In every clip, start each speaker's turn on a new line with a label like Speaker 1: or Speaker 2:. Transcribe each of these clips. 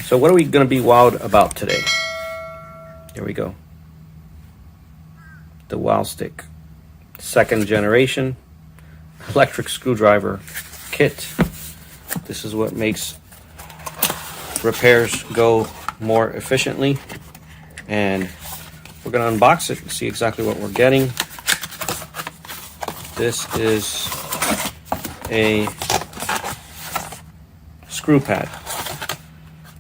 Speaker 1: So what are we going to be wowed about today? Here we go. The WOWstick, second generation electric screwdriver kit. This is what makes repairs go more efficiently, and we're going to unbox it and see exactly what we're getting. This is a screw pad.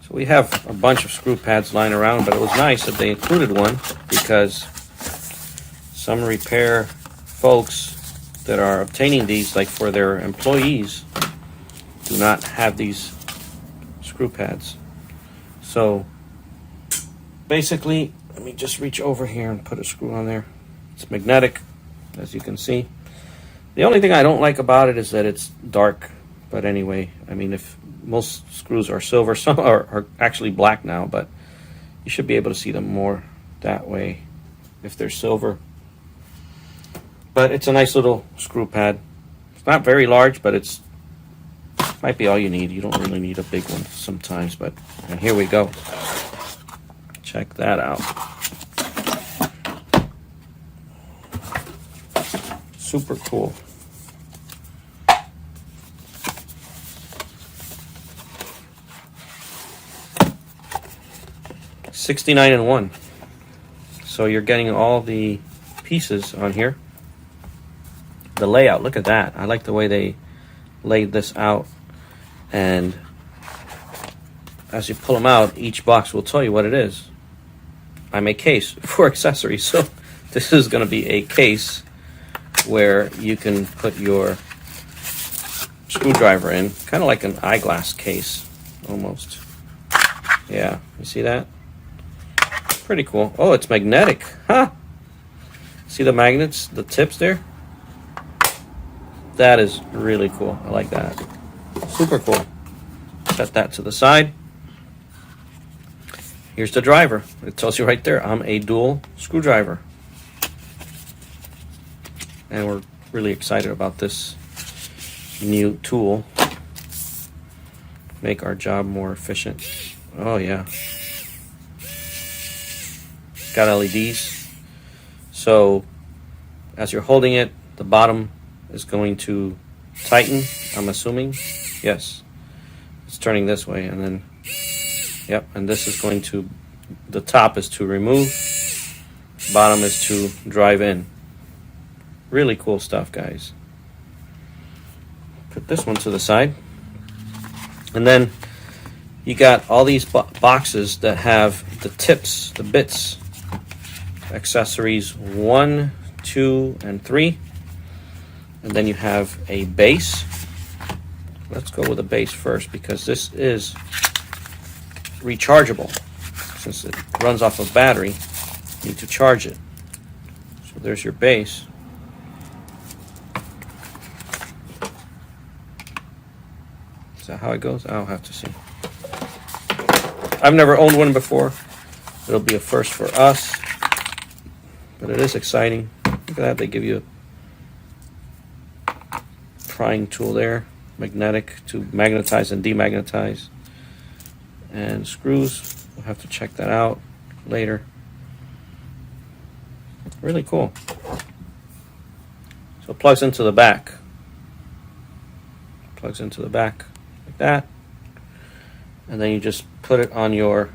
Speaker 1: So we have a bunch of screw pads lying around, but it was nice that they included one, because some repair folks that are obtaining these, like for their employees, do not have these screw pads. So basically, let me just reach over here and put a screw on there. It's magnetic, as you can see. The only thing I don't like about it is that it's dark. But anyway, I mean, if most screws are silver, some are actually black now, but you should be able to see them more that way if they're silver. But it's a nice little screw pad. It's not very large, but it's might be all you need. You don't really need a big one sometimes, but and here we go. Check that out. Super cool. $69 in one. So you're getting all the pieces on here. The layout, look at that. I like the way they laid this out. And as you pull them out, each box will tell you what it is. I'm a case for accessories. So this is going to be a case where you can put your screwdriver in, kind of like an eyeglass case almost. Yeah, you see that? Pretty cool. Oh, it's magnetic. Huh? See the magnets, the tips there? That is really cool. I like that. Super cool. Set that to the side. Here's the driver. It tells you right there, I'm a dual screwdriver. And we're really excited about this new tool. Make our job more efficient. Oh yeah. Got LEDs. So as you're holding it, the bottom is going to tighten, I'm assuming. Yes. It's turning this way, and then yep, and this is going to, the top is to remove, bottom is to drive in. Really cool stuff, guys. Put this one to the side. And then you got all these boxes that have the tips, the bits, accessories 1, 2, and 3. And then you have a base. Let's go with the base first, because this is rechargeable. Since it runs off of battery, you need to charge it. So there's your base. Is that how it goes? I'll have to see. I've never owned one before. It'll be a first for us. But it is exciting. Look at that, they give you a prying tool there. Magnetic to magnetize and demagnetize. And screws, we'll have to check that out later. Really cool. So it plugs into the back. Plugs into the back like that. And then you just put it on your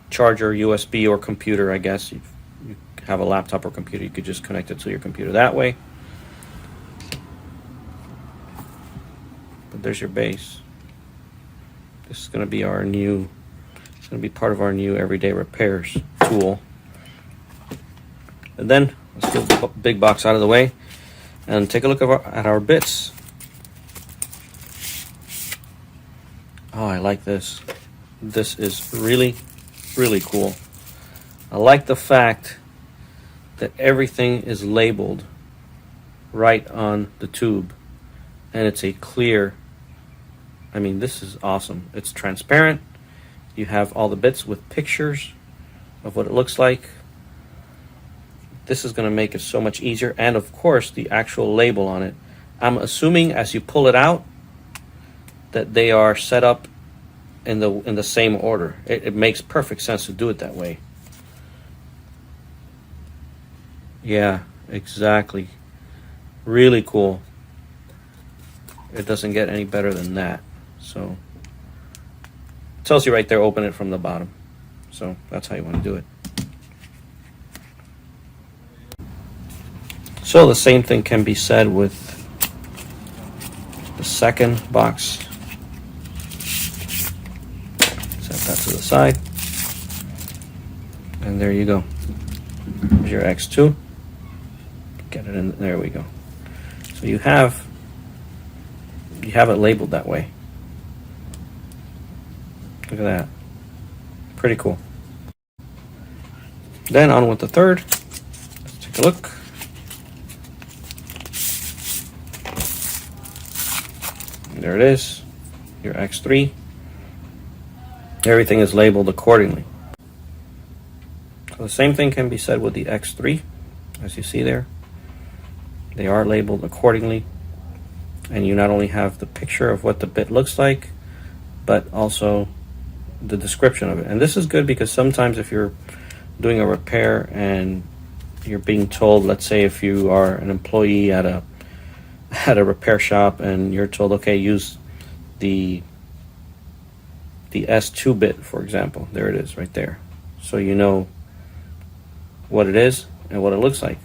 Speaker 1: charger, USB, or computer, I guess. You have a laptop or computer, you could just connect it to your computer that way. But there's your base. This is going to be our new, it's going to be part of our new everyday repairs tool. And then let's get the big box out of the way and take a look at our bits. Oh, I like this. This is really, really cool. I like the fact that everything is labeled right on the tube, and it's a clear, I mean, this is awesome. It's transparent. You have all the bits with pictures of what it looks like. This is going to make it so much easier, and of course the actual label on it. I'm assuming as you pull it out that they are set up in the same order. It makes perfect sense to do it that way. Yeah, exactly. Really cool. It doesn't get any better than that. So it tells you right there, open it from the bottom. So that's how you want to do it. So the same thing can be said with the second box. Set that to the side. And there you go. Here's your X2. Get it in, there we go. So you have it labeled that way. Look at that. Pretty cool. Then on with the third. Let's take a look. And there it is. Your X3. Everything is labeled accordingly. So the same thing can be said with the X3, as you see there. They are labeled accordingly. And you not only have the picture of what the bit looks like, but also the description of it. And this is good because sometimes if you're doing a repair and you're being told, let's say if you are an employee at a repair shop and you're told, okay, use the S2 bit, for example. There it is right there. So you know what it is and what it looks like.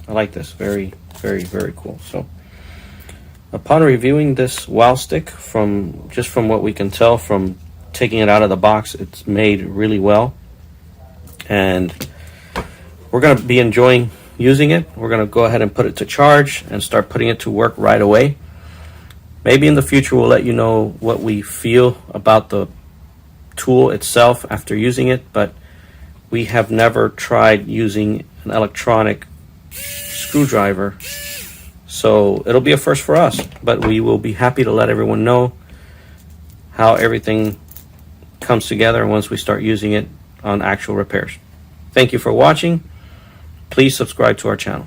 Speaker 1: I like this. Very, very, very cool. So upon reviewing this WOWstick, from what we can tell from taking it out of the box, it's made really well. And we're going to be enjoying using it. We're going to go ahead and put it to charge and start putting it to work right away. Maybe in the future we'll let you know what we feel about the tool itself after using it, but we have never tried using an electronic screwdriver. So it'll be a first for us, but we will be happy to let everyone know how everything comes together once we start using it on actual repairs. Thank you for watching. Please subscribe to our channel.